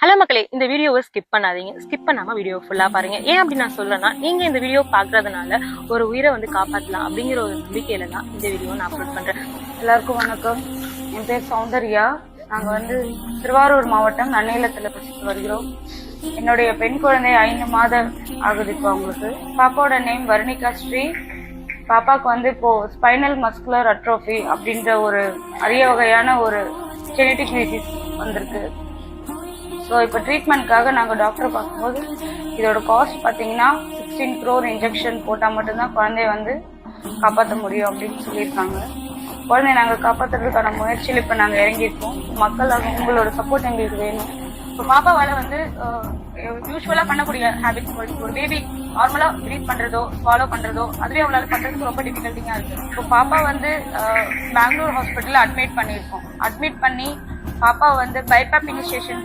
Hello மக்களே, இந்த வீடியோவை ஸ்கிப் பண்ணாதீங்க. ஸ்கிப் பண்ணாம வீடியோ ஃபுல்லா பாருங்க. ஏன் அப்படி நான் சொல்றேன்னா, நீங்க இந்த வீடியோ பாக்குறதுனால ஒரு உயிரை காப்பாற்றலாம் அப்படிங்கிற ஒரு நம்பிக்கையில தான் இந்த வீடியோ நான் அப்லோட் பண்றேன். எல்லாருக்கும் வணக்கம். என் பேர் சௌந்தர்யா. நாங்கள் திருவாரூர் மாவட்டம் நன்னிலத்தில் வசித்து வருகிறோம். என்னுடைய பெண் குழந்தை 5 மாதம் ஆகுது இப்போ அவங்களுக்கு. பாப்பாவோட நேம் வர்ணிகா ஸ்ரீ. பாப்பாவுக்கு இப்போ ஸ்பைனல் மஸ்குலர் அட்ரோஃபி அப்படின்ற ஒரு அரிய வகையான ஒரு ஜெனட்டிக் டிசீஸ் வந்திருக்கு. ஸோ இப்போ ட்ரீட்மெண்ட்காக நாங்கள் டாக்டரை பார்க்கும்போது இதோட காஸ்ட் பார்த்தீங்கன்னா 16 crore இன்ஜெக்ஷன் போட்டால் மட்டும்தான் குழந்தைய காப்பாற்ற முடியும் அப்படின்னு சொல்லியிருக்காங்க. குழந்தைய நாங்கள் காப்பாற்றுறதுக்கான முயற்சியில் இப்போ நாங்கள் இறங்கியிருக்கோம். மக்களாக உங்களோட சப்போர்ட் எங்களுக்கு வேணும். இப்போ பாப்பாவால் யூஸ்வலாக பண்ணக்கூடிய ஹேபிட்ஸ் ஒரு பேபி நார்மலாக ப்ரீத் பண்ணுறதோ ஃபாலோ பண்ணுறதோ அதுவே அவங்களால பண்ணுறதுக்கு ரொம்ப டிஃபிகல்ட்டிங்காக இருக்குது. இப்போ பாப்பா பெங்களூர் ஹாஸ்பிட்டலில் அட்மிட் பண்ணியிருக்கோம். அட்மிட் பண்ணி பாப்பா பைபாப் இனிஷியேஷன்